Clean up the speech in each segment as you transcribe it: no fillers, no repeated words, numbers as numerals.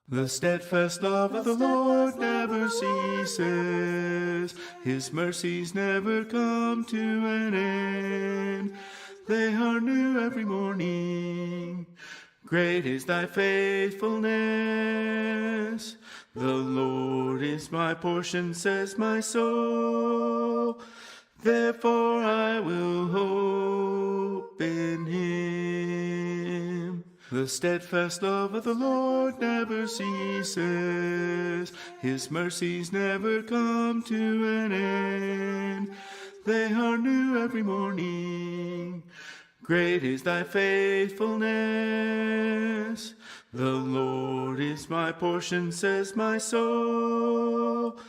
The steadfast love of the Lord never ceases. His mercies never come to an end. They are new every morning. Great is thy faithfulness. The Lord is my portion, says my soul. Therefore I will hope in him. The steadfast love of the Lord never ceases. His mercies never come to an end. They are new every morning. Great is thy faithfulness. The Lord is my portion, says my soul.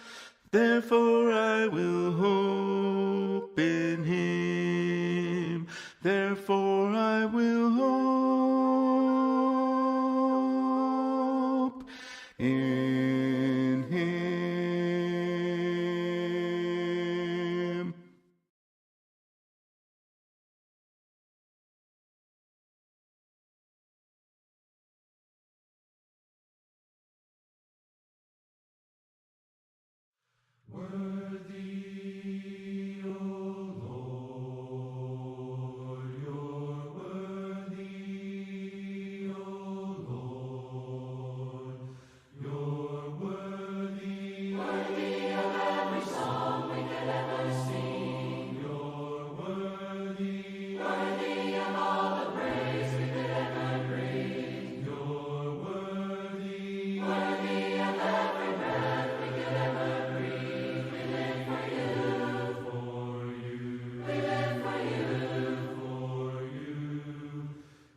Therefore I will hope in him. Therefore I will hope in him. Worthy, O Lord, you're worthy, O Lord, you're worthy. Worthy of every song we could ever sing. You're worthy. Worthy of all the praise we could ever bring. You're worthy. Worthy of every breath we could ever breathe. We live for you. We live for you.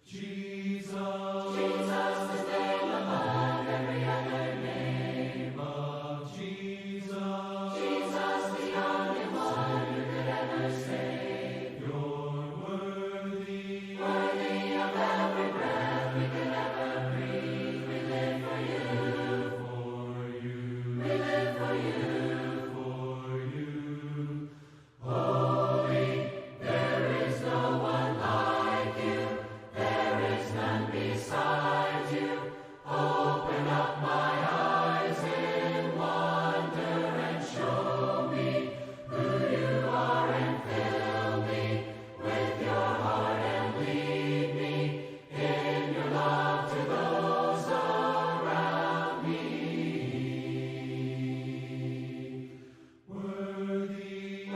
Jesus. Jesus is name above every other name. Of Jesus. Jesus, the only one who could ever save. You're worthy. Worthy of every breath we could ever breathe. We live for you. We live for you. Holy, there is no one like you. There is none beside you. Open up my eyes in wonder and show me who you are and fill me with your heart and lead me in your love to those around me. Worthy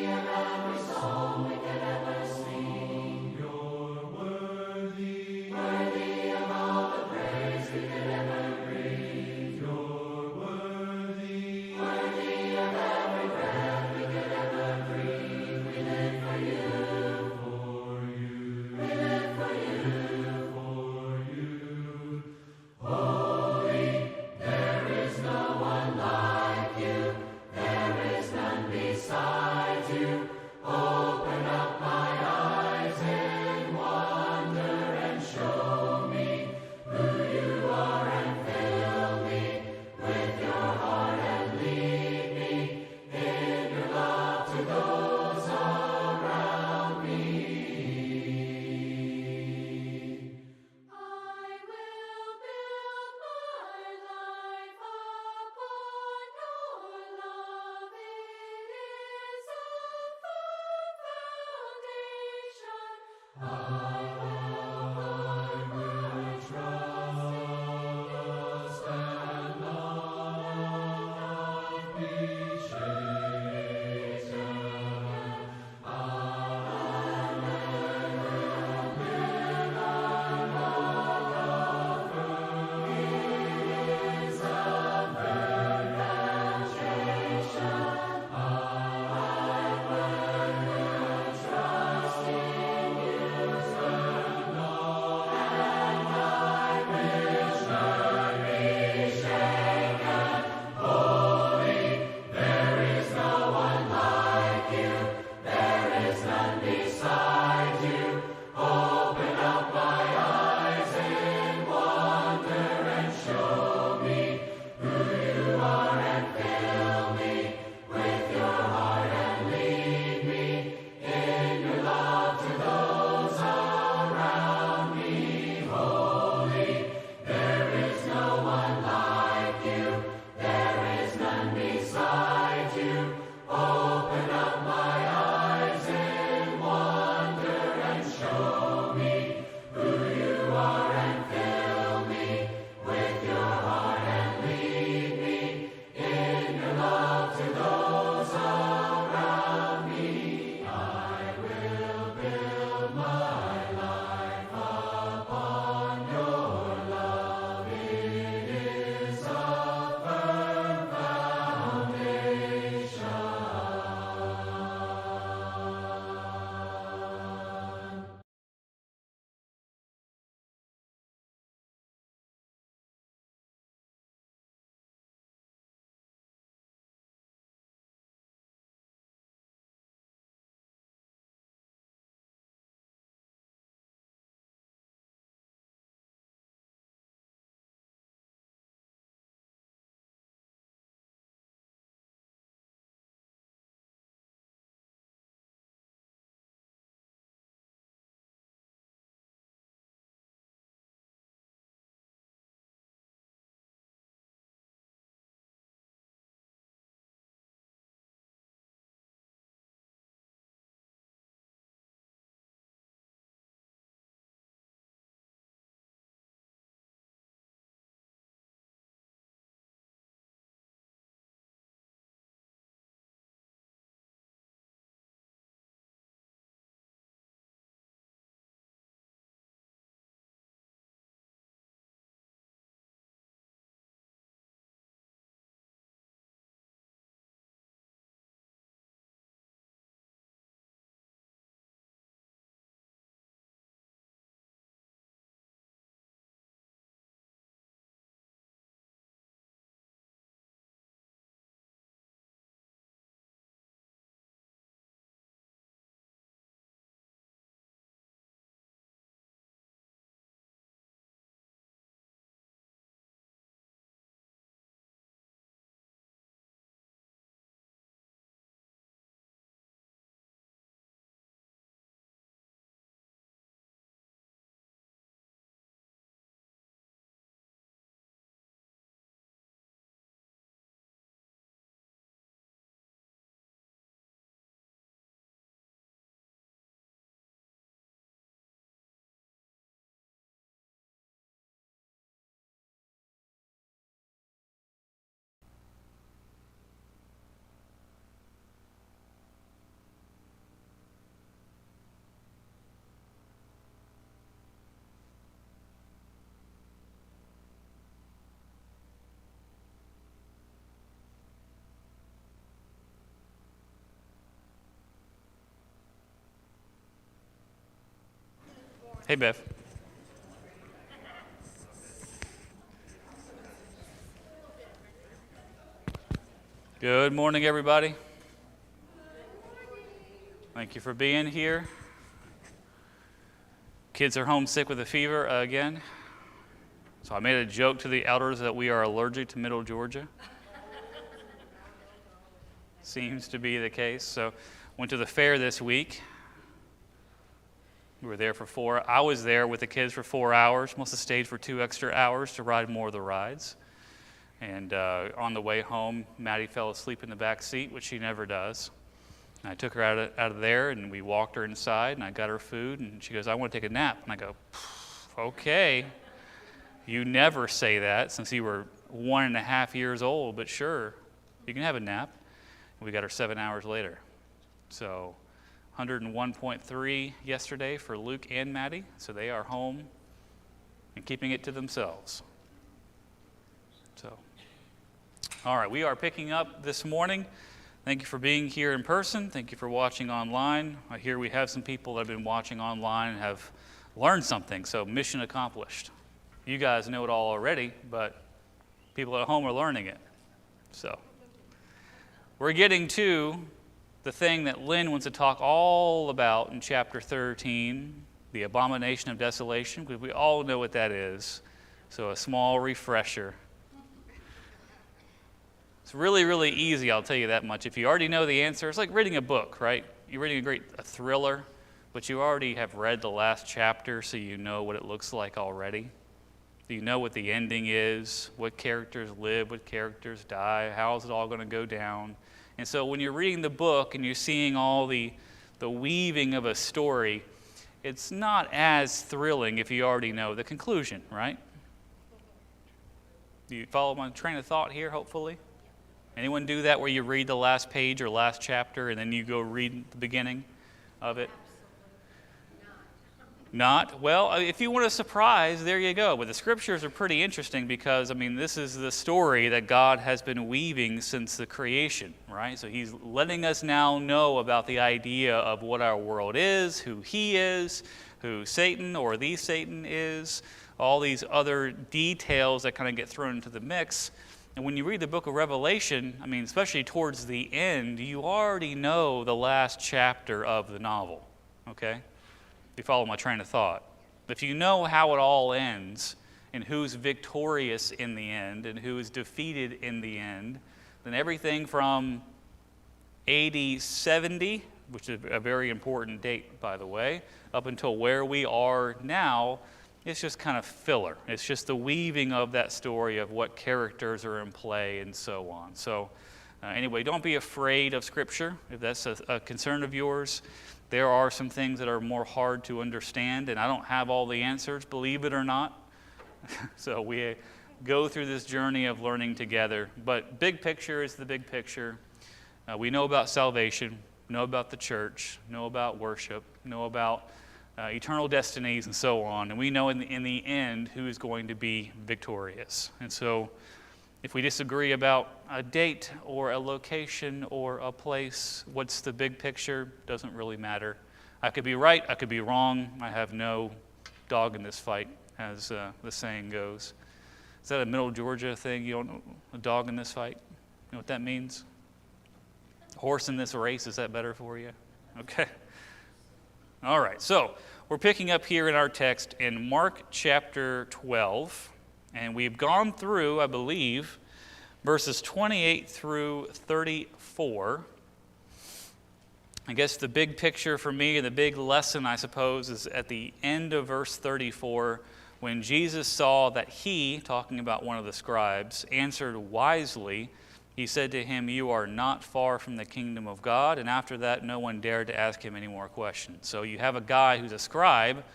of every song we could ever sing. You're worthy. Worthy of all the praise we could ever breathe. You're worthy. Worthy of every breath we could ever breathe. We live for you. We live for you. Holy, there is no one like you. There is none beside you. Open up my eyes in wonder and show me who you are and fill me with your heart and lead me in your love to those around me. I will build my life upon your love. It is a firm foundation. I will trust and not be shaken. I trust in you. Hey, Bev. Good morning, everybody. Thank you for being here. Kids are homesick with a fever again. So I made a joke to the elders that we are allergic to Middle Georgia. Seems to be the case. So went to the fair this week. We were there for I was there with the kids for 4 hours. Must have stayed for 2 extra hours to ride more of the rides. And on the way home, Maddie fell asleep in the back seat, which she never does. And I took her out of there, and we walked her inside, and I got her food, and she goes, I want to take a nap. And I go, okay. You never say that since you were 1.5 years old, but sure, you can have a nap. And we got her 7 hours later. So 101.3 yesterday for Luke and Maddie, so they are home and keeping it to themselves. So, all right, we are picking up this morning. Thank you for being here in person. Thank you for watching online. I hear we have some people that have been watching online and have learned something, so mission accomplished. You guys know it all already, but people at home are learning it. So, we're getting to the thing that Lynn wants to talk all about in chapter 13, the abomination of desolation, because we all know what that is. So a small refresher. It's really, really easy, I'll tell you that much. If you already know the answer, it's like reading a book, right? You're reading a thriller, but you already have read the last chapter, so you know what it looks like already. You know what the ending is, what characters live, what characters die, how is it all going to go down. And so when you're reading the book and you're seeing all the weaving of a story, it's not as thrilling if you already know the conclusion, right? Do you follow my train of thought here, hopefully? Anyone do that where you read the last page or last chapter and then you go read the beginning of it? Not? Well, if you want a surprise, there you go. But the scriptures are pretty interesting because, this is the story that God has been weaving since the creation, right? So he's letting us now know about the idea of what our world is, who he is, who Satan or the Satan is, all these other details that kind of get thrown into the mix. And when you read the book of Revelation, especially towards the end, you already know the last chapter of the novel, okay? You follow my train of thought. If you know how it all ends and who's victorious in the end and who is defeated in the end, then everything from AD 70, which is a very important date, by the way, up until where we are now, it's just kind of filler. It's just the weaving of that story of what characters are in play and so on. So anyway, don't be afraid of Scripture if that's a concern of yours. There are some things that are more hard to understand, and I don't have all the answers, believe it or not. So we go through this journey of learning together. But big picture is the big picture. We know about salvation, know about the church, know about worship, know about eternal destinies and so on. And we know in the end who is going to be victorious. And so if we disagree about a date or a location or a place, what's the big picture? Doesn't really matter. I could be right, I could be wrong. I have no dog in this fight, as the saying goes. Is that a Middle Georgia thing? You don't know a dog in this fight? You know what that means? Horse in this race, is that better for you? Okay. All right, so we're picking up here in our text in Mark chapter 12. And we've gone through, I believe, verses 28 through 34. I guess the big picture for me and the big lesson, I suppose, is at the end of verse 34, when Jesus saw that he, talking about one of the scribes, answered wisely. He said to him, "You are not far from the kingdom of God." And after that, no one dared to ask him any more questions. So you have a guy who's a scribe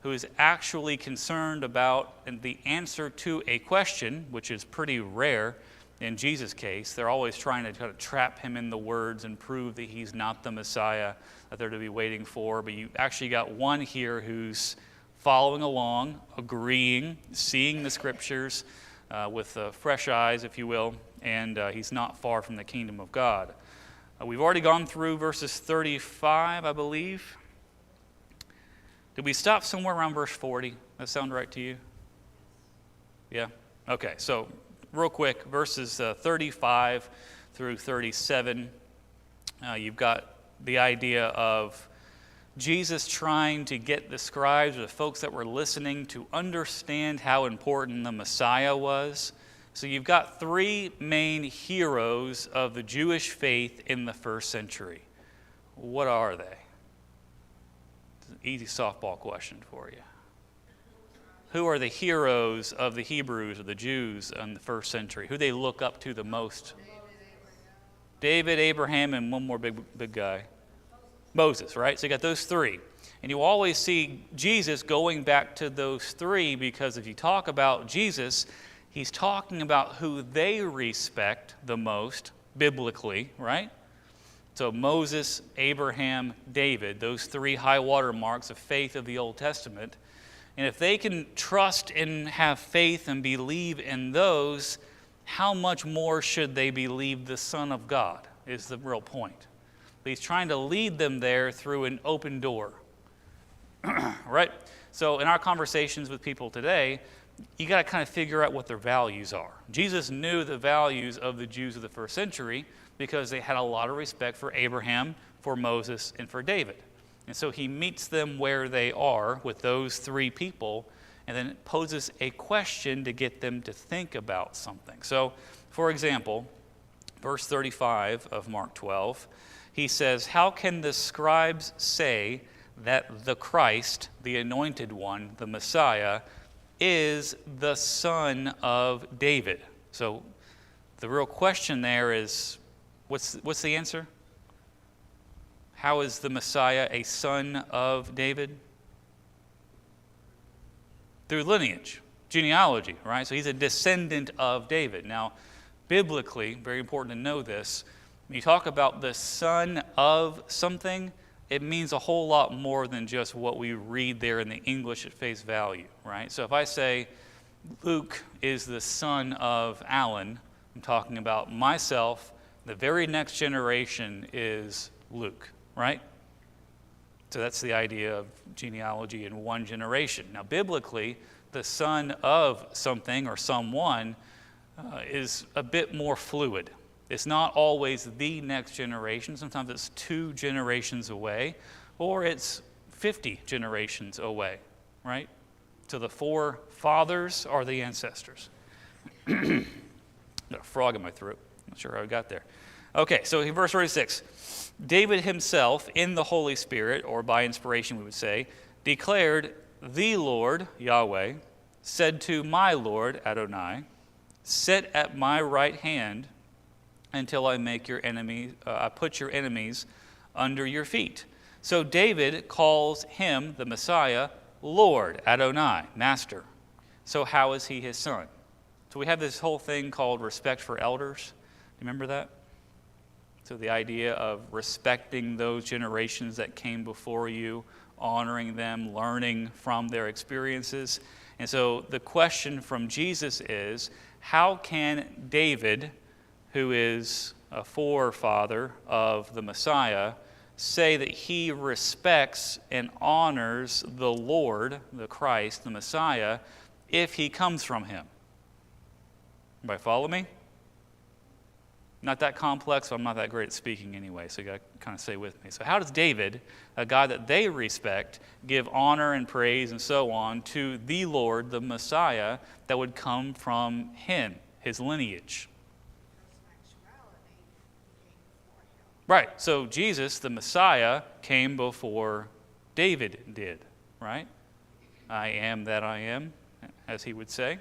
who is actually concerned about the answer to a question, which is pretty rare in Jesus' case. They're always trying to kind of trap him in the words and prove that he's not the Messiah that they're to be waiting for. But you actually got one here who's following along, agreeing, seeing the scriptures with fresh eyes, if you will, and he's not far from the kingdom of God. We've already gone through verses 35, I believe, Did we stop somewhere around verse 40? That sound right to you? Yeah? Okay, so real quick, verses 35 through 37, you've got the idea of Jesus trying to get the scribes or the folks that were listening to understand how important the Messiah was. So you've got three main heroes of the Jewish faith in the first century. What are they? It's an easy softball question for you. Who are the heroes of the Hebrews or the Jews in the first century? Who they look up to the most? David, Abraham, and one more big guy. Moses, right? So you got those three. And you always see Jesus going back to those three because if you talk about Jesus, he's talking about who they respect the most biblically, right? So Moses, Abraham, David, those three high water marks of faith of the Old Testament. And if they can trust and have faith and believe in those, how much more should they believe the Son of God is the real point. But he's trying to lead them there through an open door. Right? So in our conversations with people today, you got to kind of figure out what their values are. Jesus knew the values of the Jews of the first century because they had a lot of respect for Abraham, for Moses, and for David. And so he meets them where they are with those three people and then poses a question to get them to think about something. So, for example, verse 35 of Mark 12, he says, "How can the scribes say that the Christ, the anointed one, the Messiah, is the son of David?" So the real question there is, what's the answer? How is the Messiah a son of David? Through lineage, genealogy, right? So he's a descendant of David. Now, biblically, very important to know this, when you talk about the son of something, it means a whole lot more than just what we read there in the English at face value, right? So if I say Luke is the son of Allan, I'm talking about myself. The very next generation is Luke, right? So that's the idea of genealogy in one generation. Now, biblically, the son of something or someone is a bit more fluid. It's not always the next generation. Sometimes it's 2 generations away, or it's 50 generations away, right? So the 4 fathers are the ancestors. Got a frog in my throat. Not sure how I got there. Okay, so verse 36. David himself, in the Holy Spirit, or by inspiration we would say, declared, "The Lord, Yahweh, said to my Lord, Adonai, sit at my right hand until I make your enemy, I put your enemies under your feet." So David calls him, the Messiah, Lord, Adonai, Master. So how is he his son? So we have this whole thing called respect for elders. Do you remember that? So the idea of respecting those generations that came before you, honoring them, learning from their experiences. And so the question from Jesus is, how can David, who is a forefather of the Messiah, say that he respects and honors the Lord, the Christ, the Messiah, if he comes from him? Everybody follow me? Not that complex, so I'm not that great at speaking anyway, so you got to kind of stay with me. So how does David, a God that they respect, give honor and praise and so on to the Lord, the Messiah, that would come from him, his lineage? Right, so Jesus, the Messiah, came before David did, right? I am that I am, as he would say.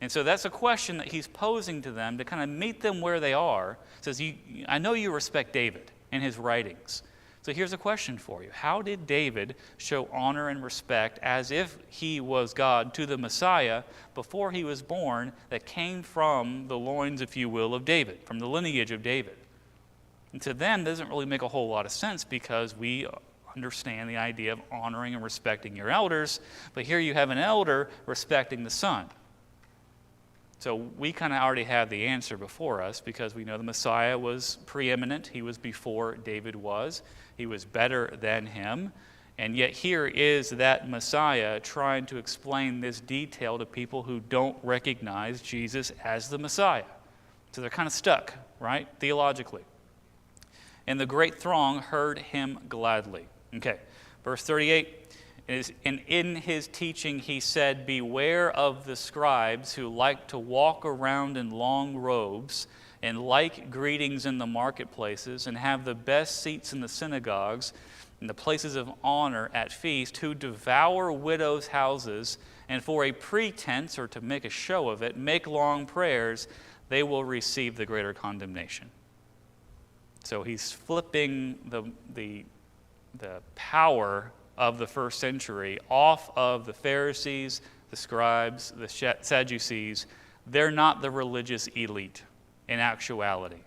And so that's a question that he's posing to them to kind of meet them where they are. He says, I know you respect David and his writings. So here's a question for you. How did David show honor and respect as if he was God to the Messiah before he was born that came from the loins, if you will, of David, from the lineage of David? And to them, it doesn't really make a whole lot of sense because we understand the idea of honoring and respecting your elders, but here you have an elder respecting the son. So we kind of already have the answer before us because we know the Messiah was preeminent. He was before David was. He was better than him. And yet here is that Messiah trying to explain this detail to people who don't recognize Jesus as the Messiah. So they're kind of stuck, right, theologically. And the great throng heard him gladly. Okay, verse 38. And in his teaching he said, "Beware of the scribes who like to walk around in long robes and like greetings in the marketplaces and have the best seats in the synagogues and the places of honor at feast, who devour widows' houses and for a pretense, or to make a show of it, make long prayers. They will receive the greater condemnation." So he's flipping the power of the first century off of the Pharisees, the scribes, the Sadducees. They're not the religious elite in actuality.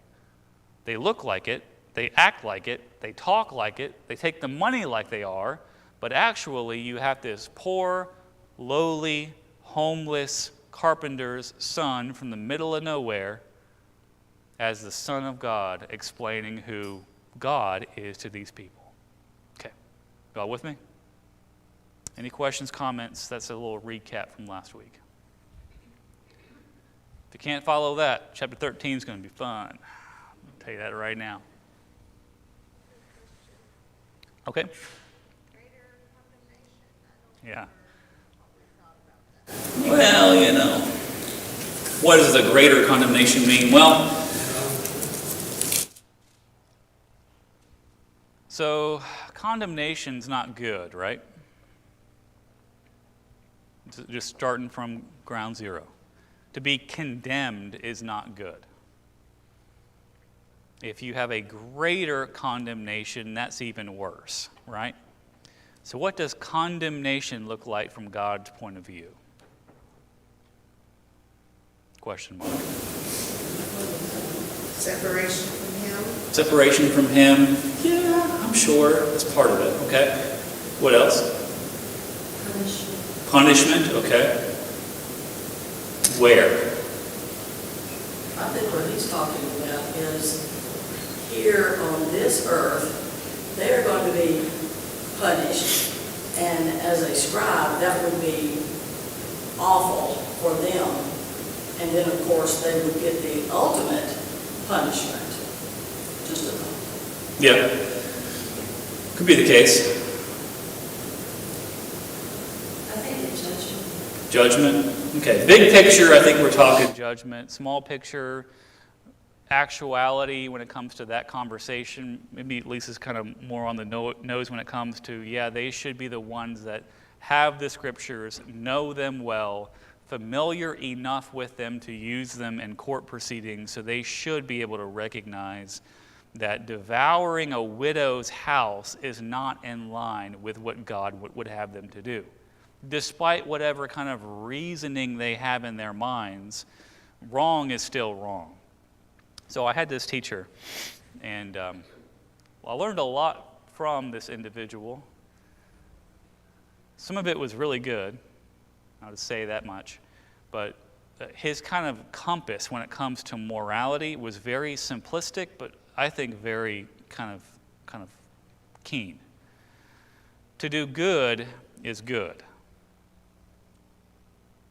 They look like it, they act like it, they talk like it, they take the money like they are, but actually you have this poor, lowly, homeless carpenter's son from the middle of nowhere as the Son of God, explaining who God is to these people. Okay, y'all with me? Any questions, comments? That's a little recap from last week. If you can't follow that, chapter 13 is going to be fun. I'll tell you that right now. Okay? Yeah. Well, you know, what does the greater condemnation mean? Well, so condemnation's not good, right? Just starting from ground zero. To be condemned is not good. If you have a greater condemnation, that's even worse, right? So what does condemnation look like from God's point of view? Question mark. Separation from Him. Separation from Him. Yeah, I'm sure that's part of it. Okay. What else? Punishment. Okay. Where? I think what he's talking about is here on this earth, they're going to be punished. And as a scribe, that would be awful for them. And then, of course, they would get the ultimate punishment. Just a thought. Yeah. Could be the case. I think it's Judgment. Okay. Big picture, I think we're talking judgment. Small picture, actuality when it comes to that conversation. Maybe Lisa's kind of more on the nose when it comes to, yeah, they should be the ones that have the scriptures, know them well, familiar enough with them to use them in court proceedings, so they should be able to recognize that devouring a widow's house is not in line with what God would have them to do. Despite whatever kind of reasoning they have in their minds, wrong is still wrong. So I had this teacher, and I learned a lot from this individual. Some of it was really good, I'll just say that much. But his kind of compass when it comes to morality was very simplistic, but I think very kind of keen. To do good is good.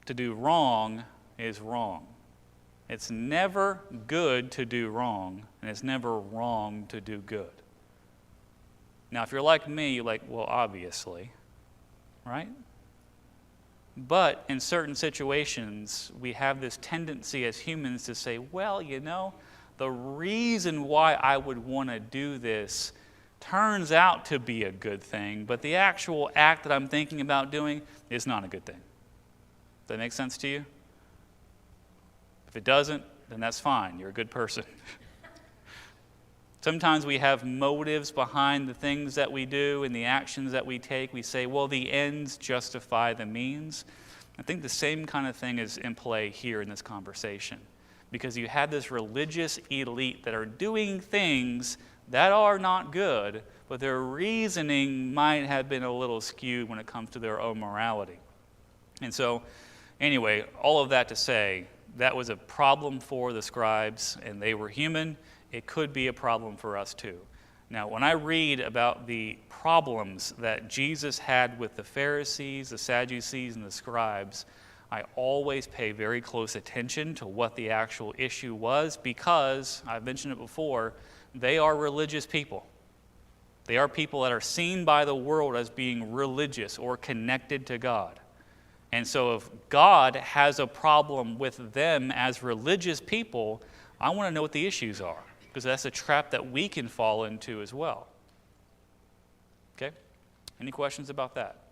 To do wrong is wrong. It's never good to do wrong, and it's never wrong to do good. Now, if you're like me, you're like, well, obviously, right? But in certain situations, we have this tendency as humans to say, well, you know, the reason why I would want to do this turns out to be a good thing, but the actual act that I'm thinking about doing is not a good thing. Does that make sense to you? If it doesn't, then that's fine. You're a good person. Sometimes we have motives behind the things that we do and the actions that we take. We say, well, the ends justify the means. I think the same kind of thing is in play here in this conversation, because you have this religious elite that are doing things that are not good, but their reasoning might have been a little skewed when it comes to their own morality. And so, anyway, all of that to say, that was a problem for the scribes, and they were human. It could be a problem for us too. Now, when I read about the problems that Jesus had with the Pharisees, the Sadducees, and the scribes, I always pay very close attention to what the actual issue was because, I've mentioned it before, they are religious people. They are people that are seen by the world as being religious or connected to God. And so if God has a problem with them as religious people, I want to know what the issues are, because that's a trap that we can fall into as well. Okay? Any questions about that?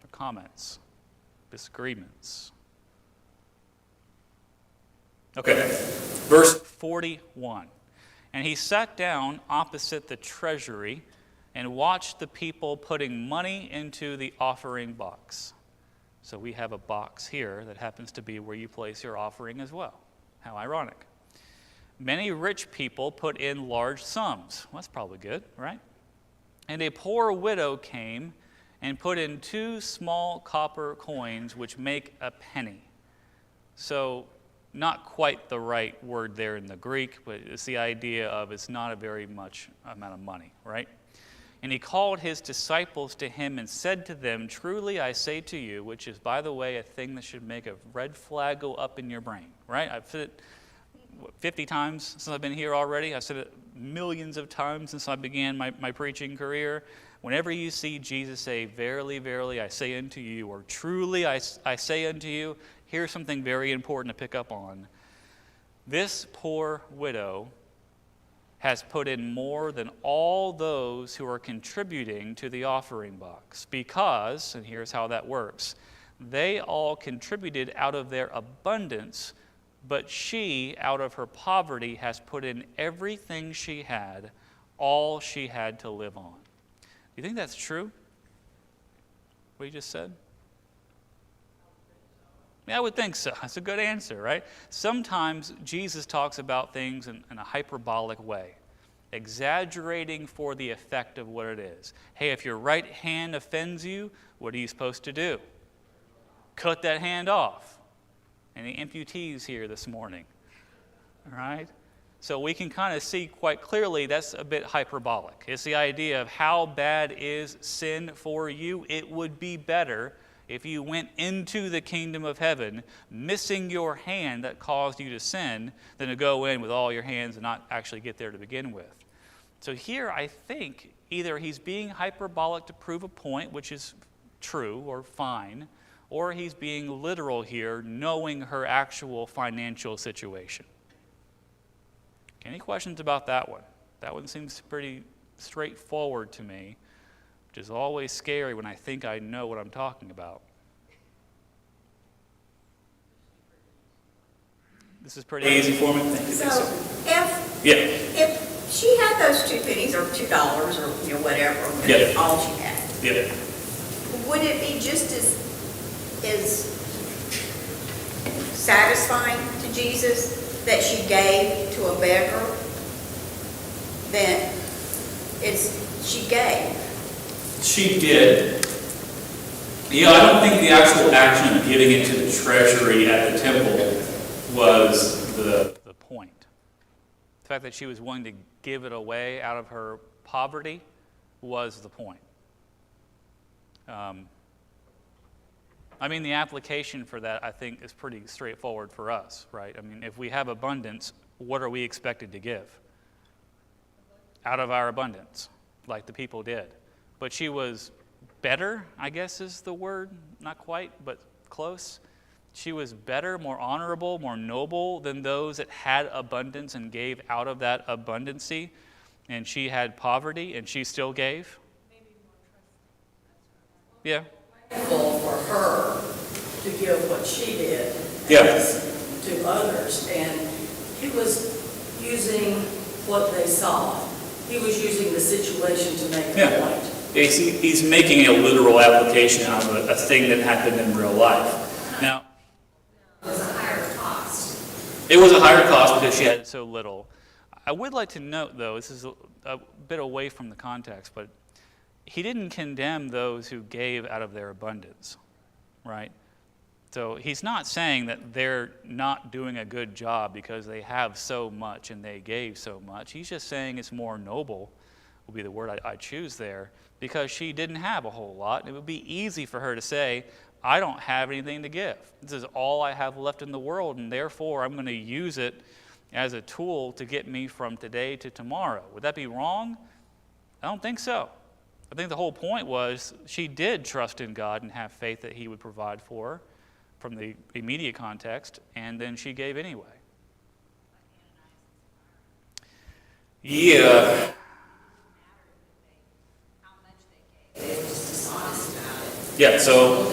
Or comments? Disagreements? Okay. Verse 41. And he sat down opposite the treasury and watched the people putting money into the offering box. So we have a box here that happens to be where you place your offering as well. How ironic. Many rich people put in large sums. Well, that's probably good, right? And a poor widow came and put in 2 small copper coins, which make a penny. So not quite the right word there in the Greek, but it's the idea of it's not a very much amount of money, right? And he called his disciples to him and said to them, "Truly I say to you," which is, by the way, a thing that should make a red flag go up in your brain, right? I've said it 50 times since I've been here already. I've said it millions of times since I began my preaching career. Whenever you see Jesus say, "Verily, verily, I say unto you," or "Truly I say unto you," here's something very important to pick up on. This poor widow has put in more than all those who are contributing to the offering box because, and here's how that works, they all contributed out of their abundance, but she, out of her poverty, has put in everything she had, all she had to live on. Do you think that's true? What you just said? Yeah, I would think so. That's a good answer, right? Sometimes Jesus talks about things in a hyperbolic way, exaggerating for the effect of what it is. Hey, if your right hand offends you, what are you supposed to do? Cut that hand off. Any amputees here this morning? All right? So we can kind of see quite clearly that's a bit hyperbolic. It's the idea of how bad is sin for you. It would be better if you went into the kingdom of heaven missing your hand that caused you to sin than to go in with all your hands and not actually get there to begin with. So here I think either he's being hyperbolic to prove a point, which is true or fine, or he's being literal here, knowing her actual financial situation. Any questions about that one? That one seems pretty straightforward to me, which is always scary when I think I know what I'm talking about. This is pretty easy for me. Thank you. So if she had those 2 pennies or $2 or whatever, all she had, would it be just as satisfying to Jesus that she gave to a beggar than she gave? She did. Yeah, I don't think the actual action of giving it to the treasury at the temple was the point. The fact that she was willing to give it away out of her poverty was the point. I mean, the application for that, I think, is pretty straightforward for us, right? I mean, if we have abundance, what are we expected to give? Out of our abundance, like the people did. But she was better, I guess is the word. Not quite, but close. She was better, more honorable, more noble than those that had abundance and gave out of that abundancy. And she had poverty, and she still gave. Yeah. For her to give what she did to others. And he was using what they saw. He was using the situation to make a point. He's making a literal application out of a thing that happened in real life. Now, It was a higher cost. it was a higher cost because she had so little. I would like to note, though, this is a bit away from the context, but he didn't condemn those who gave out of their abundance, right? So he's not saying that they're not doing a good job because they have so much and they gave so much. He's just saying it's more noble, will be the word I choose there, because she didn't have a whole lot. It would be easy for her to say, I don't have anything to give. This is all I have left in the world, and therefore I'm going to use it as a tool to get me from today to tomorrow. Would that be wrong? I don't think so. I think the whole point was she did trust in God and have faith that he would provide for her from the immediate context, and then she gave anyway. Yeah. Yeah, so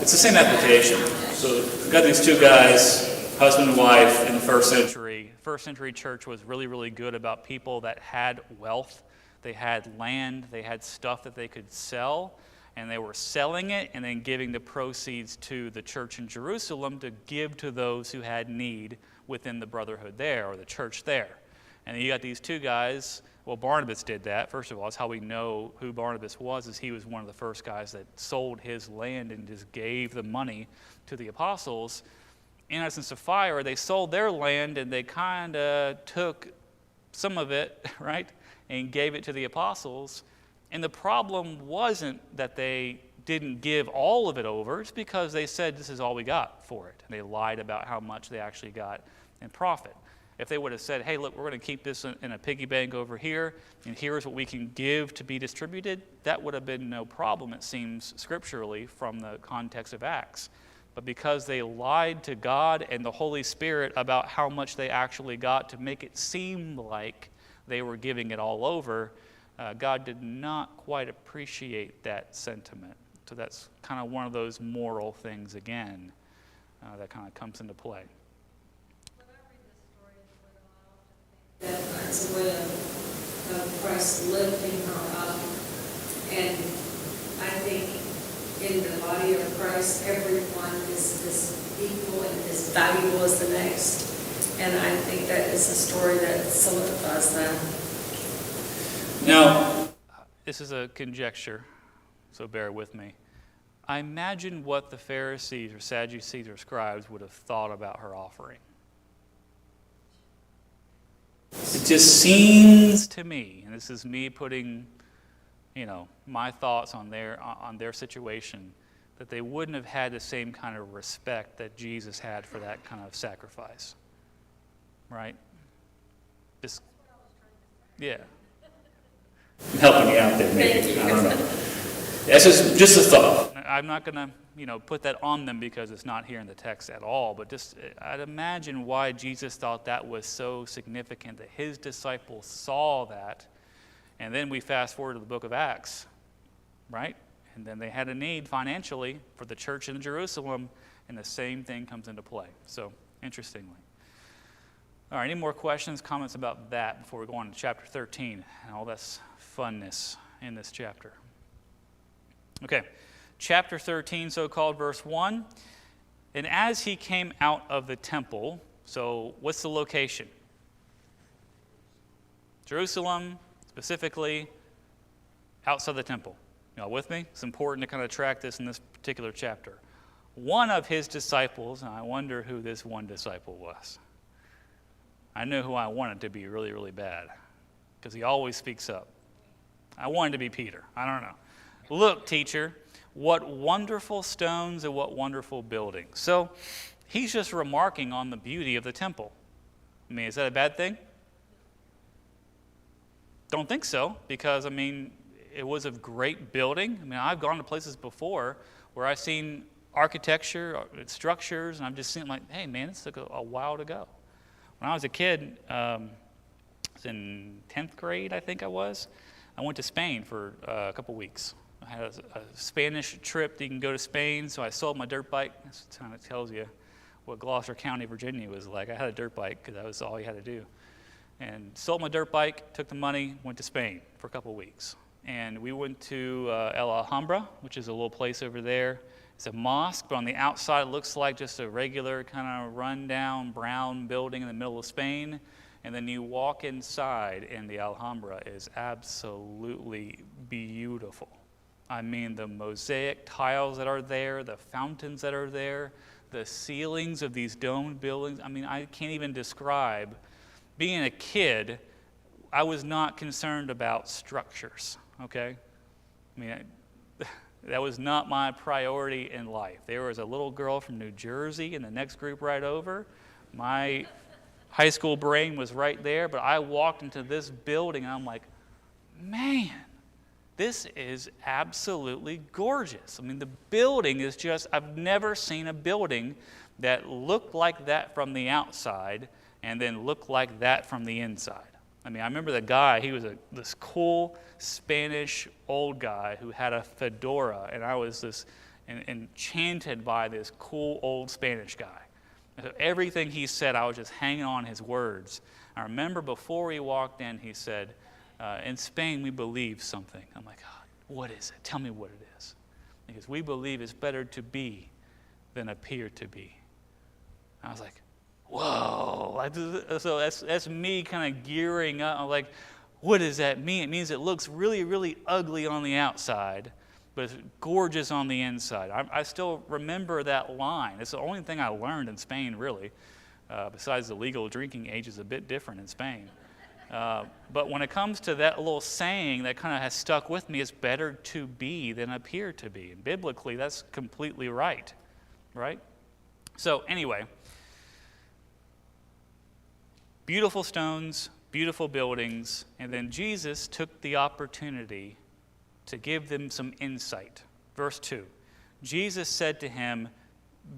it's the same application. So we've got these two guys, husband and wife, in the first century. First century church was really, really good about people that had wealth. They had land, they had stuff that they could sell, and they were selling it and then giving the proceeds to the church in Jerusalem to give to those who had need within the brotherhood there, or the church there. And then you got these two guys. Well, Barnabas did that. First of all, that's how we know who Barnabas was, is he was one of the first guys that sold his land and just gave the money to the apostles. Ananias and Sapphira, they sold their land and they kind of took some of it, right, and gave it to the apostles. And the problem wasn't that they didn't give all of it over. It's because they said, this is all we got for it. And they lied about how much they actually got in profit. If they would have said, hey, look, we're going to keep this in a piggy bank over here, and here's what we can give to be distributed, that would have been no problem, it seems, scripturally, from the context of Acts. But because they lied to God and the Holy Spirit about how much they actually got to make it seem like they were giving it all over, God did not quite appreciate that sentiment. So that's kind of one of those moral things, again, that kind of comes into play. That's a way of Christ lifting her up. And I think in the body of Christ, everyone is as equal and as valuable as the next. And I think that is a story that solidifies that. Now, this is a conjecture, so bear with me. I imagine what the Pharisees or Sadducees or scribes would have thought about her offering. It just seems to me, and this is me putting, my thoughts on their situation, that they wouldn't have had the same kind of respect that Jesus had for that kind of sacrifice. Right? Just, yeah. I'm helping you out there, maybe. I don't know. That's just a thought. I'm not going to, put that on them because it's not here in the text at all. But just, I'd imagine why Jesus thought that was so significant, that his disciples saw that. And then we fast forward to the book of Acts, right? And then they had a need financially for the church in Jerusalem, and the same thing comes into play. So, interestingly. All right, any more questions, comments about that before we go on to chapter 13 and all this funness in this chapter? Okay, chapter 13, so-called, verse 1. And as he came out of the temple, so what's the location? Jerusalem, specifically outside the temple. Y'all with me? It's important to kind of track this in this particular chapter. One of his disciples, and I wonder who this one disciple was. I knew who I wanted to be really, really bad, because he always speaks up. I wanted to be Peter. I don't know. Look, teacher, what wonderful stones and what wonderful buildings. So he's just remarking on the beauty of the temple. I mean, is that a bad thing? Don't think so, because, it was a great building. I've gone to places before where I've seen architecture, structures, and I've just seen like, hey, man, this took a while to go. When I was a kid, I was in 10th grade, I think I was, I went to Spain for a couple weeks. I had a Spanish trip that you can go to Spain, so I sold my dirt bike. That kind of tells you what Gloucester County, Virginia was like. I had a dirt bike because that was all you had to do. And sold my dirt bike, took the money, went to Spain for a couple weeks. And we went to El Alhambra, which is a little place over there. It's a mosque, but on the outside it looks like just a regular kind of rundown brown building in the middle of Spain. And then you walk inside, and the Alhambra is absolutely beautiful. I mean, the mosaic tiles that are there, the fountains that are there, the ceilings of these domed buildings. I mean, I can't even describe. Being a kid, I was not concerned about structures, okay? I mean, that was not my priority in life. There was a little girl from New Jersey in the next group right over. My high school brain was right there, but I walked into this building and I'm like, man, this is absolutely gorgeous. I mean, the building is just, I've never seen a building that looked like that from the outside and then looked like that from the inside. I mean, I remember the guy, he was this cool Spanish old guy who had a fedora, and I was this enchanted by this cool old Spanish guy. And so everything he said, I was just hanging on his words. I remember before he walked in, he said, in Spain, we believe something. I'm like, oh, what is it? Tell me what it is. Because we believe it's better to be than appear to be. I was like, whoa. So that's me kind of gearing up. I'm like, what does that mean? It means it looks really, really ugly on the outside, but it's gorgeous on the inside. I still remember that line. It's the only thing I learned in Spain, really. Besides the legal drinking age is a bit different in Spain. But when it comes to that little saying that kind of has stuck with me, it's better to be than appear to be. And biblically, that's completely right? So anyway, beautiful stones, beautiful buildings, and then Jesus took the opportunity to give them some insight. Verse 2, Jesus said to him,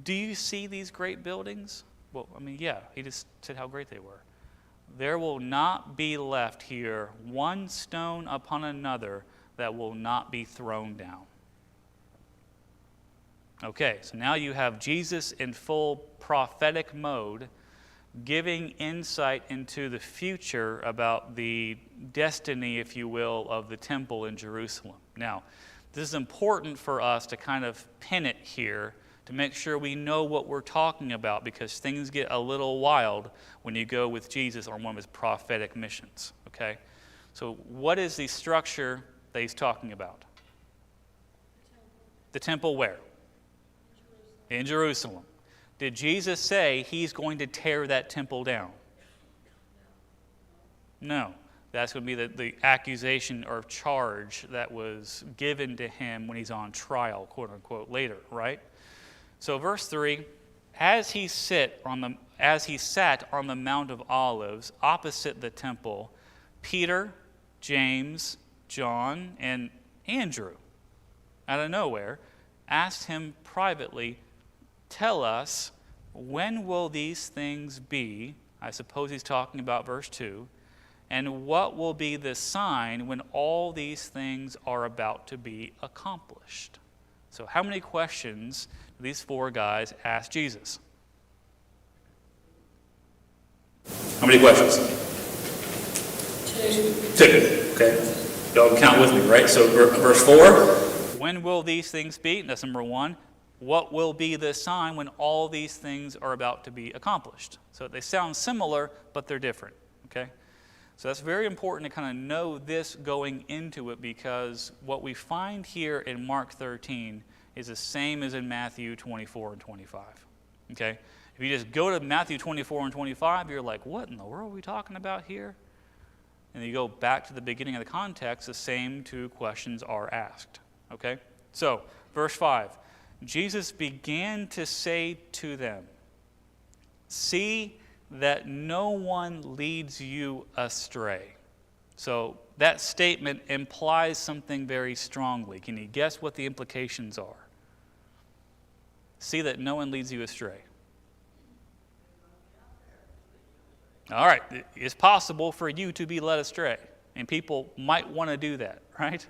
do you see these great buildings? Well, I mean, yeah, he just said how great they were. There will not be left here one stone upon another that will not be thrown down. Okay, so now you have Jesus in full prophetic mode, giving insight into the future about the destiny, if you will, of the temple in Jerusalem. Now, this is important for us to kind of pin it here to make sure we know what we're talking about, because things get a little wild when you go with Jesus on one of his prophetic missions, okay? So what is the structure that he's talking about? The temple where? In Jerusalem. Did Jesus say he's going to tear that temple down? No. That's going to be the accusation or charge that was given to him when he's on trial, quote unquote, later, right? So verse 3, as he sat on the Mount of Olives opposite the temple, Peter, James, John, and Andrew, out of nowhere, asked him privately, tell us, when will these things be? I suppose he's talking about verse 2. And what will be the sign when all these things are about to be accomplished? So how many questions do these four guys ask Jesus? How many questions? Two. Okay. Don't count with me, right? So verse 4. When will these things be? That's number 1. What will be the sign when all these things are about to be accomplished? So they sound similar, but they're different. Okay? So that's very important to kind of know this going into it, because what we find here in Mark 13 is the same as in Matthew 24 and 25. Okay? If you just go to Matthew 24 and 25, you're like, what in the world are we talking about here? And you go back to the beginning of the context, the same two questions are asked. Okay? So, verse 5. Jesus began to say to them, see that no one leads you astray. So that statement implies something very strongly. Can you guess what the implications are? See that no one leads you astray. All right, it's possible for you to be led astray, and people might want to do that, right?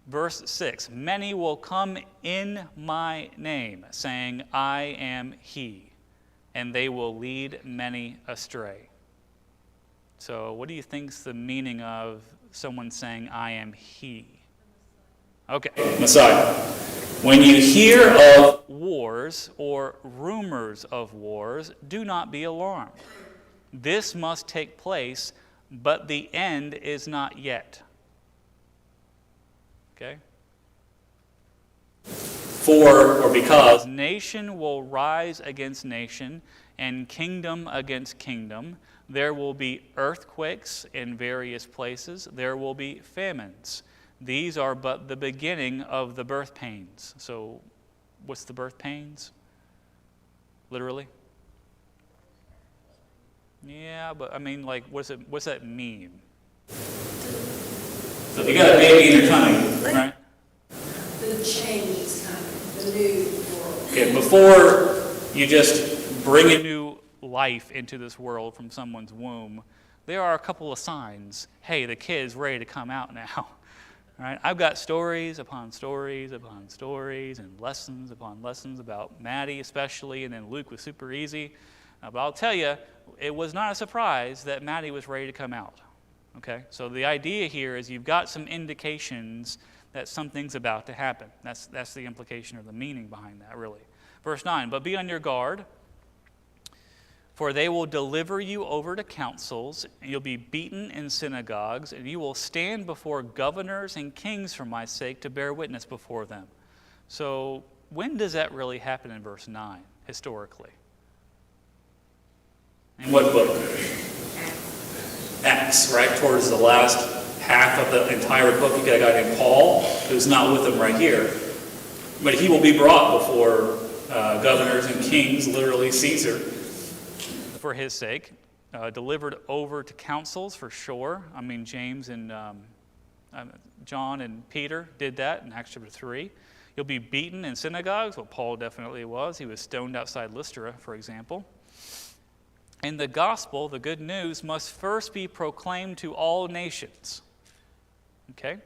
Verse 6, many will come in my name, saying, I am he, and they will lead many astray. So what do you think's the meaning of someone saying, I am he? Okay, Messiah. When you hear of wars or rumors of wars, do not be alarmed. This must take place, but the end is not yet. Okay? for or because nation will rise against nation and kingdom against kingdom. There will be earthquakes in various places. There will be famines. These are but the beginning of the birth pains. So what's the birth pains? Literally? Yeah, but I mean, like, what's that mean? So if you got a baby in your tummy, right? The change is coming, the new world. Okay, before you just bring a new life into this world from someone's womb, there are a couple of signs. Hey, the kid's ready to come out now. Right? I've got stories upon stories upon stories and lessons upon lessons about Maddie especially, and then Luke was super easy. But I'll tell you, it was not a surprise that Maddie was ready to come out. Okay? So the idea here is you've got some indications that something's about to happen. That's the implication or the meaning behind that, really. Verse 9, but be on your guard, for they will deliver you over to councils, and you'll be beaten in synagogues, and you will stand before governors and kings for my sake to bear witness before them. So when does that really happen in verse 9, historically? In what book? Acts, right? Towards the last half of the entire book, you got a guy named Paul, who's not with them right here. But he will be brought before governors and kings, literally Caesar, for his sake, delivered over to councils for sure. I mean, James and John and Peter did that in Acts chapter 3. You'll be beaten in synagogues. Well, Paul definitely was. He was stoned outside Lystra, for example. And the gospel, the good news, must first be proclaimed to all nations. Okay?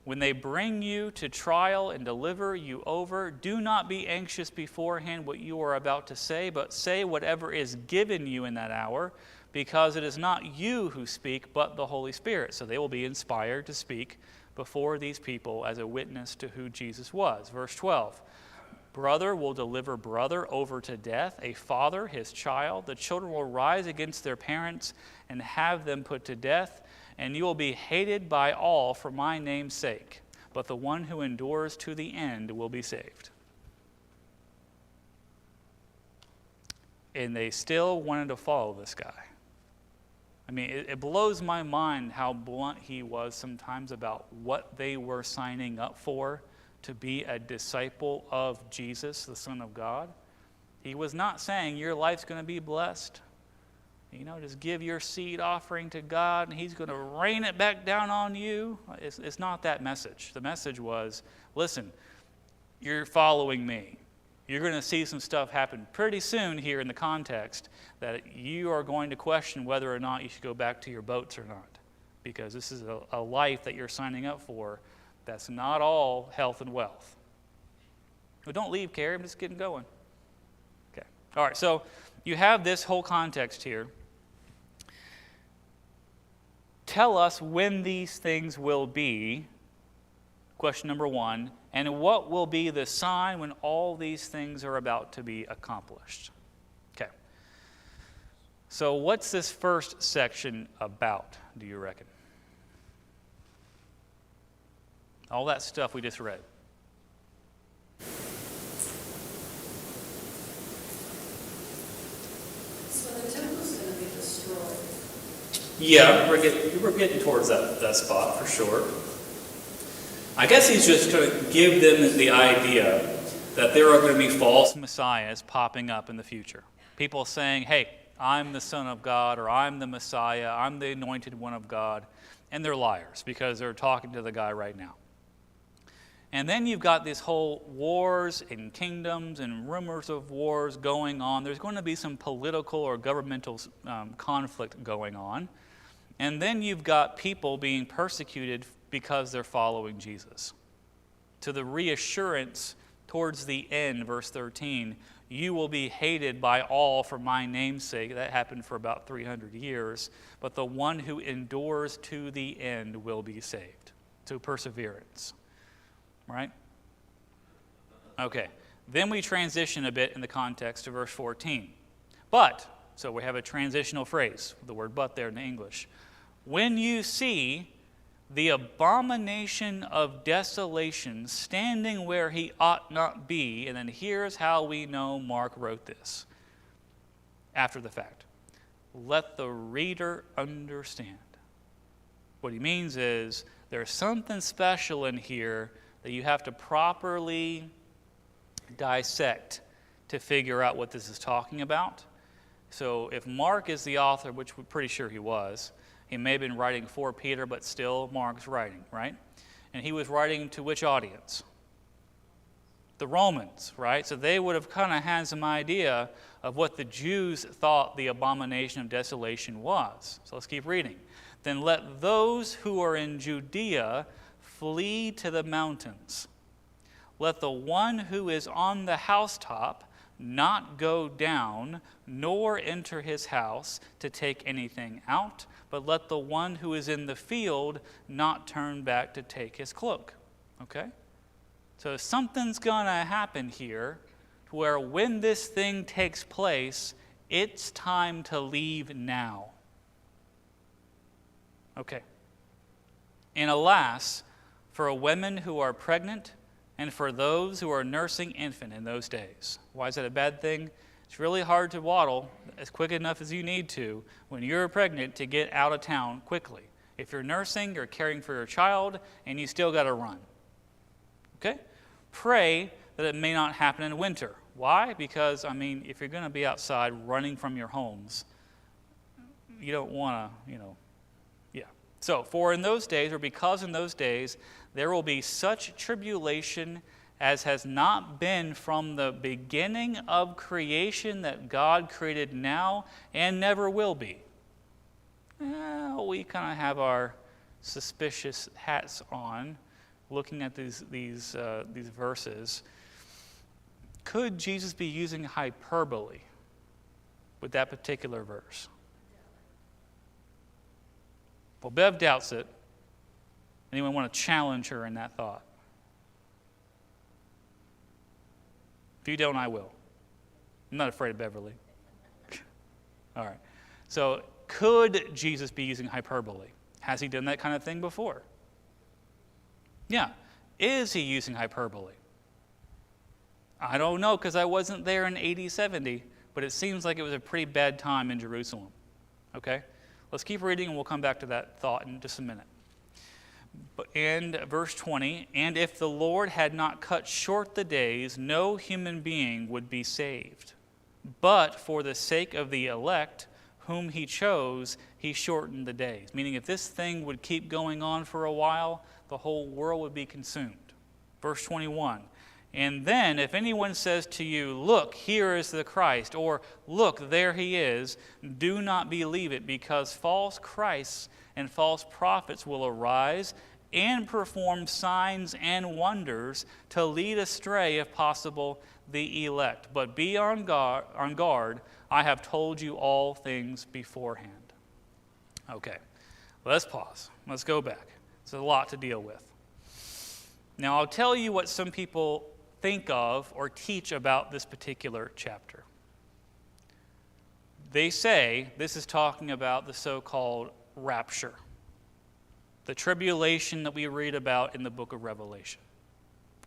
When they bring you to trial and deliver you over, do not be anxious beforehand what you are about to say, but say whatever is given you in that hour, because it is not you who speak, but the Holy Spirit. So they will be inspired to speak before these people as a witness to who Jesus was. Verse 12, brother will deliver brother over to death, a father his child. The children will rise against their parents and have them put to death. And you will be hated by all for my name's sake, but the one who endures to the end will be saved. And they still wanted to follow this guy. I mean, it blows my mind how blunt he was sometimes about what they were signing up for to be a disciple of Jesus, the Son of God. He was not saying your life's going to be blessed. You know, just give your seed offering to God and he's going to rain it back down on you. It's not that message. The message was, listen, you're following me. You're going to see some stuff happen pretty soon here in the context that you are going to question whether or not you should go back to your boats or not. Because this is a life that you're signing up for that's not all health and wealth. Well, don't leave, Carrie. I'm just getting going. Okay. All right, so you have this whole context here. Tell us when these things will be, question number 1, and what will be the sign when all these things are about to be accomplished. Okay. So what's this first section about, do you reckon? All that stuff we just read. So the temple's going to be destroyed. Yeah, we're getting towards that spot for sure. I guess he's just going to give them the idea that there are going to be false messiahs popping up in the future. People saying, hey, I'm the Son of God, or I'm the Messiah, I'm the anointed one of God. And they're liars because they're talking to the guy right now. And then you've got this whole wars and kingdoms and rumors of wars going on. There's going to be some political or governmental conflict going on. And then you've got people being persecuted because they're following Jesus. To the reassurance towards the end, verse 13, you will be hated by all for my name's sake. That happened for about 300 years. But the one who endures to the end will be saved. So perseverance. Right? Okay. Then we transition a bit in the context to verse 14. But, so we have a transitional phrase, the word but there in English. When you see the abomination of desolation, standing where he ought not be. And then here's how we know Mark wrote this after the fact. Let the reader understand. What he means is there's something special in here that you have to properly dissect to figure out what this is talking about. So if Mark is the author, which we're pretty sure he was, he may have been writing for Peter, but still Mark's writing, right? And he was writing to which audience? The Romans, right? So they would have kind of had some idea of what the Jews thought the abomination of desolation was. So let's keep reading. Then let those who are in Judea flee to the mountains. Let the one who is on the housetop not go down, nor enter his house to take anything out, but let the one who is in the field not turn back to take his cloak. Okay? So something's going to happen here to where when this thing takes place, it's time to leave now. Okay. And alas, for women who are pregnant and for those who are nursing infant in those days. Why is that a bad thing? It's really hard to waddle as quick enough as you need to when you're pregnant to get out of town quickly. If you're nursing, you're caring for your child, and you still got to run. Okay? Pray that it may not happen in winter. Why? Because, if you're going to be outside running from your homes, you don't want to, So, for in those days, or because in those days, there will be such tribulation as has not been from the beginning of creation that God created now and never will be. We kind of have our suspicious hats on, looking at these verses. Could Jesus be using hyperbole with that particular verse? Well, Bev doubts it. Anyone want to challenge her in that thought? If you don't, I will. I'm not afraid of Beverly. All right. So, could Jesus be using hyperbole? Has he done that kind of thing before? Yeah. Is he using hyperbole? I don't know, because I wasn't there in AD 70, but it seems like it was a pretty bad time in Jerusalem. Okay? Let's keep reading, and we'll come back to that thought in just a minute. And verse 20, and if the Lord had not cut short the days, no human being would be saved. But for the sake of the elect, whom he chose, he shortened the days. Meaning if this thing would keep going on for a while, the whole world would be consumed. Verse 21, and then if anyone says to you, look, here is the Christ, or look, there he is, do not believe it, because false Christs and false prophets will arise and perform signs and wonders to lead astray, if possible, the elect. But be on guard. I have told you all things beforehand. Okay, let's pause. Let's go back. It's a lot to deal with. Now, I'll tell you what some people think of or teach about this particular chapter. They say this is talking about the so-called rapture, the tribulation that we read about in the book of Revelation.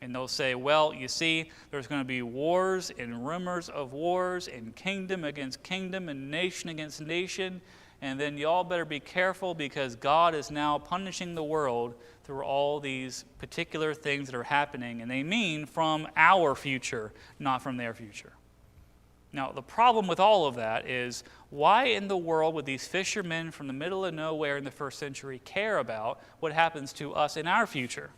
And they'll say, well, you see, there's going to be wars and rumors of wars and kingdom against kingdom and nation against nation, and then you all better be careful because God is now punishing the world through all these particular things that are happening, and they mean from our future, not from their future. Now, the problem with all of that is, why in the world would these fishermen from the middle of nowhere in the first century care about what happens to us in our future?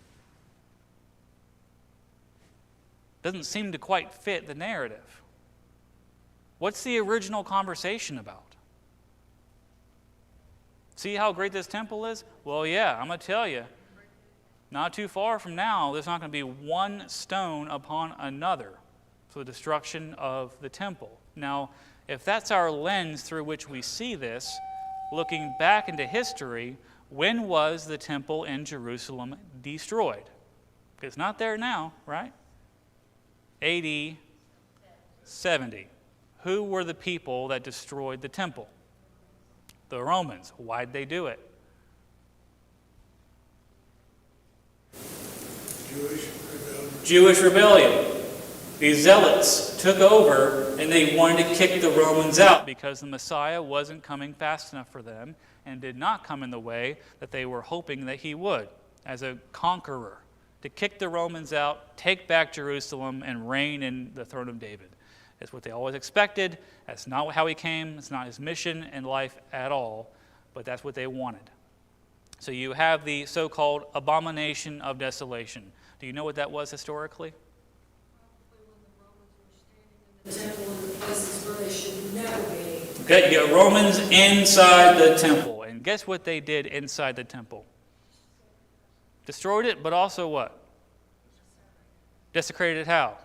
Doesn't seem to quite fit the narrative. What's the original conversation about? See how great this temple is? Well, yeah, I'm going to tell you, not too far from now, there's not going to be one stone upon another for the destruction of the temple. Now, if that's our lens through which we see this, looking back into history, when was the temple in Jerusalem destroyed? It's not there now, right? AD 70. Who were the people that destroyed the temple? The Romans. Why'd they do it? Jewish rebellion. These zealots took over and they wanted to kick the Romans out because the Messiah wasn't coming fast enough for them and did not come in the way that they were hoping that he would, as a conqueror, to kick the Romans out, take back Jerusalem, and reign in the throne of David. It's what they always expected. That's not how he came. It's not his mission in life at all, but that's what they wanted. So you have the so-called abomination of desolation. Do you know what that was historically? The temple and the places where they should never be. Okay, you got Romans inside the temple. And guess what they did inside the temple? Destroyed it, but also what? Desecrated it how?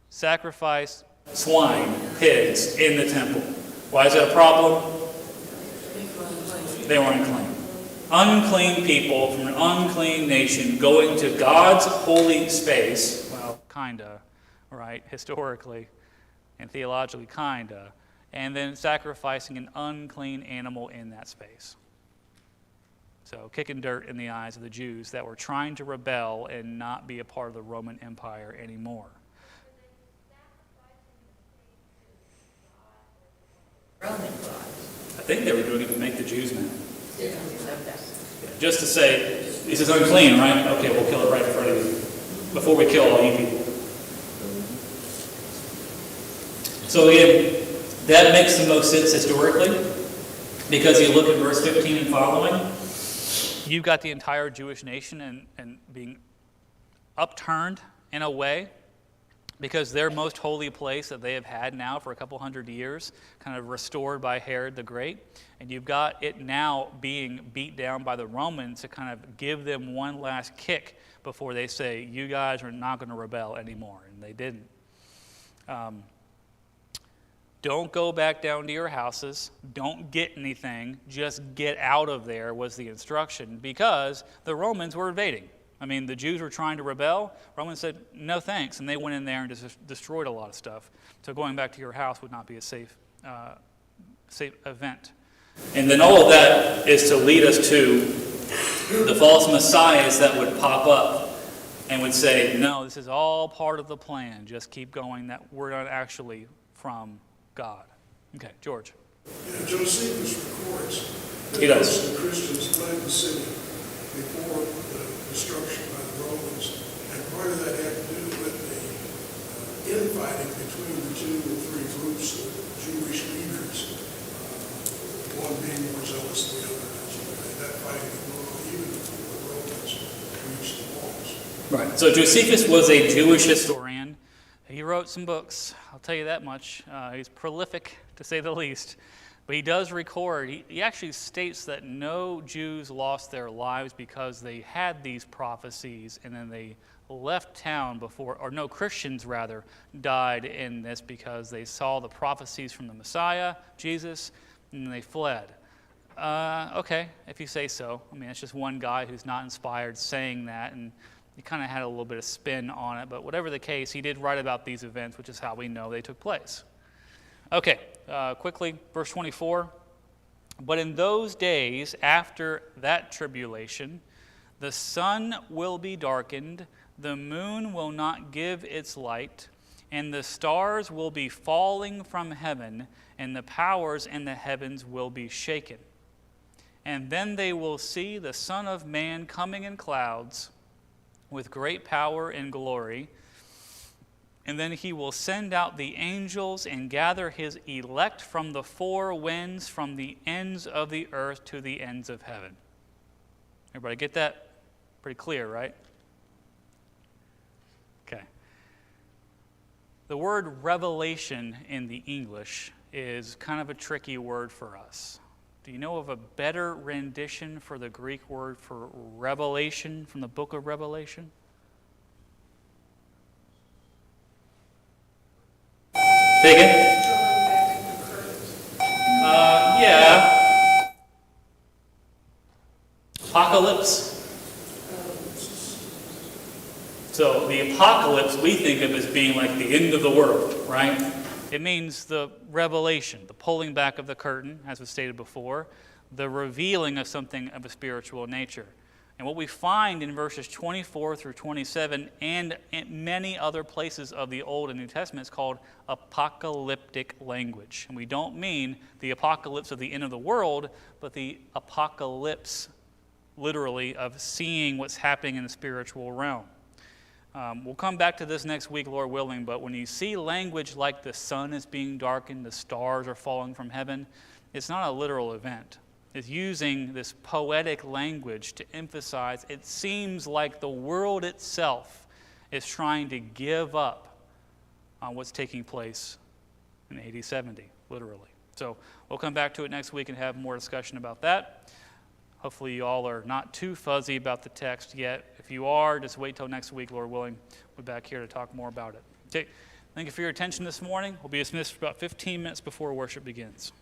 Sacrificed swine, pigs in the temple. Why is that a problem? They were unclean. Unclean people from an unclean nation going to God's holy space, well, kinda, right, historically and theologically kinda, and then sacrificing an unclean animal in that space. So kicking dirt in the eyes of the Jews that were trying to rebel and not be a part of the Roman Empire anymore. Roman gods. I think they were doing it to make the Jews mad. Yeah. Just to say, this is unclean, right? Okay, we'll kill it right in front of you before we kill all you people. So again, that makes the most sense historically, because you look at verse 15 and following, you've got the entire Jewish nation and being upturned in a way, because their most holy place that they have had now for a couple hundred years, kind of restored by Herod the Great, and you've got it now being beat down by the Romans to kind of give them one last kick before they say, you guys are not going to rebel anymore, and they didn't. Don't go back down to your houses. Don't get anything. Just get out of there was the instruction, because the Romans were invading. I mean, the Jews were trying to rebel. Romans said, no thanks, and they went in there and just destroyed a lot of stuff. So going back to your house would not be a safe event. And then all of that is to lead us to the false messiahs that would pop up and would say, no, this is all part of the plan. Just keep going. That we're not actually from God. Okay, George. Yeah, Josephus records He that does. the Christians fled the city before the destruction by the Romans, and part of that had to do with the infighting between the 2 or 3 groups of Jewish leaders, one being more zealous than the other. And that fighting went on even before the Romans reached the walls. Right. So Josephus was a Jewish historian. He wrote some books, I'll tell you that much. He's prolific, to say the least. But he does record, he actually states that no Jews lost their lives because they had these prophecies and then they left town before, or no Christians rather, died in this because they saw the prophecies from the Messiah, Jesus, and they fled. Okay, if you say so. I mean, it's just one guy who's not inspired saying that, and he kind of had a little bit of spin on it, but whatever the case, he did write about these events, which is how we know they took place. Okay, quickly, verse 24. But in those days after that tribulation, the sun will be darkened, the moon will not give its light, and the stars will be falling from heaven, and the powers in the heavens will be shaken. And then they will see the Son of Man coming in clouds with great power and glory. And then he will send out the angels and gather his elect from the 4 winds, from the ends of the earth to the ends of heaven. Everybody get that? Pretty clear, right? Okay. The word revelation in the English is kind of a tricky word for us. Do you know of a better rendition for the Greek word for revelation from the book of Revelation? Say again? Yeah. Apocalypse. So the apocalypse we think of as being like the end of the world, right? It means the revelation, the pulling back of the curtain, as was stated before, the revealing of something of a spiritual nature. And what we find in verses 24 through 27 and in many other places of the Old and New Testament is called apocalyptic language. And we don't mean the apocalypse of the end of the world, but the apocalypse, literally, of seeing what's happening in the spiritual realm. We'll come back to this next week, Lord willing, but when you see language like the sun is being darkened, the stars are falling from heaven, it's not a literal event. It's using this poetic language to emphasize it seems like the world itself is trying to give up on what's taking place in AD 70, literally. So we'll come back to it next week and have more discussion about that. Hopefully you all are not too fuzzy about the text yet. If you are, just wait till next week, Lord willing. We'll be back here to talk more about it. Okay, thank you for your attention this morning. We'll be dismissed about 15 minutes before worship begins.